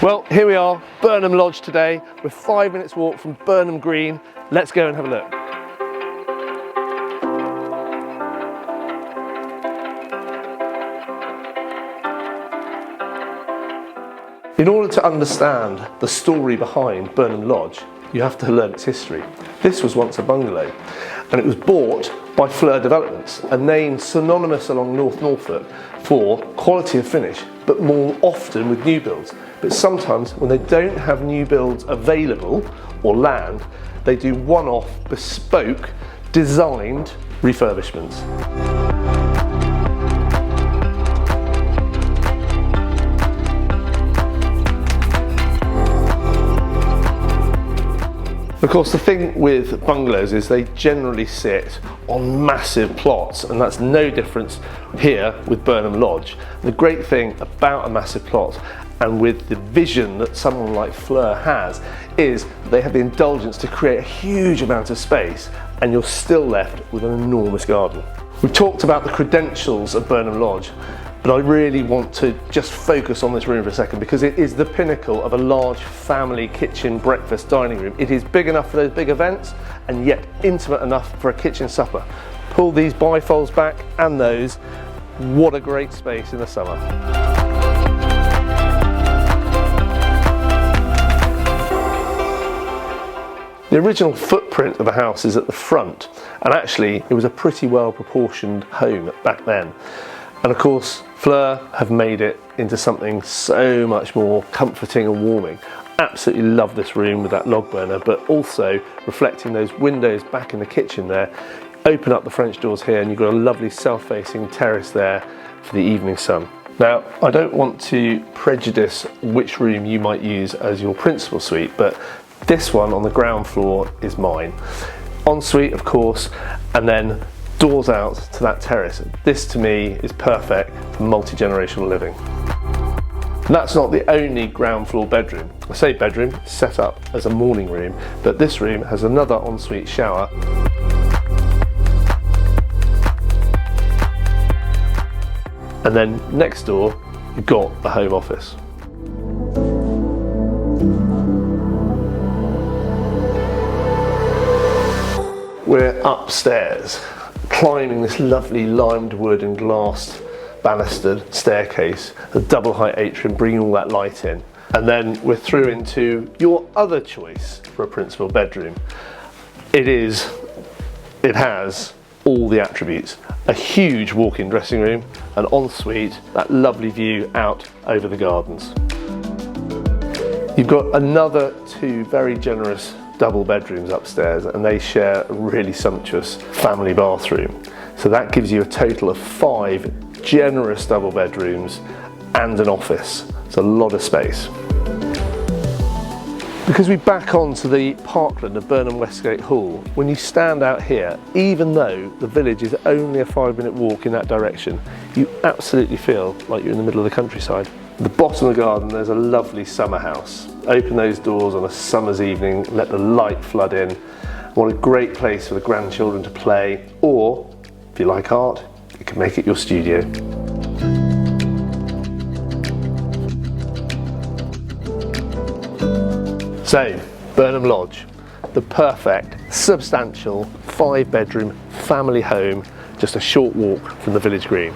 Well, here we are, Burnham Lodge today. We're 5 minutes walk from Burnham Green. Let's go and have a look. In order to understand the story behind Burnham Lodge, you have to learn its history. This was once a bungalow, and it was bought by Fleur Developments, a name synonymous along North Norfolk for quality of finish, but more often with new builds. But sometimes when they don't have new builds available or land, they do one-off, bespoke, designed refurbishments. Of course, the thing with bungalows is they generally sit on massive plots, and that's no difference here with Burnham Lodge. The great thing about a massive plot, and with the vision that someone like Fleur has, is they have the indulgence to create a huge amount of space, and you're still left with an enormous garden. We've talked about the credentials of Burnham Lodge, but I really want to just focus on this room for a second because it is the pinnacle of a large family kitchen breakfast dining room. It is big enough for those big events and yet intimate enough for a kitchen supper. Pull these bifolds back and those, what a great space in the summer. The original footprint of the house is at the front, and actually it was a pretty well proportioned home back then. And of course, Fleur have made it into something so much more comforting and warming. Absolutely love this room with that log burner, but also reflecting those windows back in the kitchen there. Open up the French doors here and you've got a lovely self-facing terrace there for the evening sun. Now, I don't want to prejudice which room you might use as your principal suite, but this one on the ground floor is mine. Ensuite, of course, and then doors out to that terrace. This to me is perfect for multi-generational living. And that's not the only ground floor bedroom. I say bedroom, set up as a morning room, but this room has another ensuite shower. And then next door, you've got the home office. We're upstairs, climbing this lovely limed wood and glassed banistered staircase, a double height atrium bringing all that light in. And then we're through into your other choice for a principal bedroom. It has all the attributes. A huge walk-in dressing room, an ensuite, that lovely view out over the gardens. You've got another two very generous double bedrooms upstairs, and they share a really sumptuous family bathroom. So that gives you a total of 5 generous double bedrooms and an office. It's a lot of space. Because we back onto the parkland of Burnham Westgate Hall, when you stand out here, even though the village is only a 5-minute walk in that direction, you absolutely feel like you're in the middle of the countryside. At the bottom of the garden there's a lovely summer house. Open those doors on a summer's evening, let the light flood in. What a great place for the grandchildren to play, or if you like art, you can make it your studio. So, Burnham Lodge, the perfect, substantial 5-bedroom family home, just a short walk from the village green.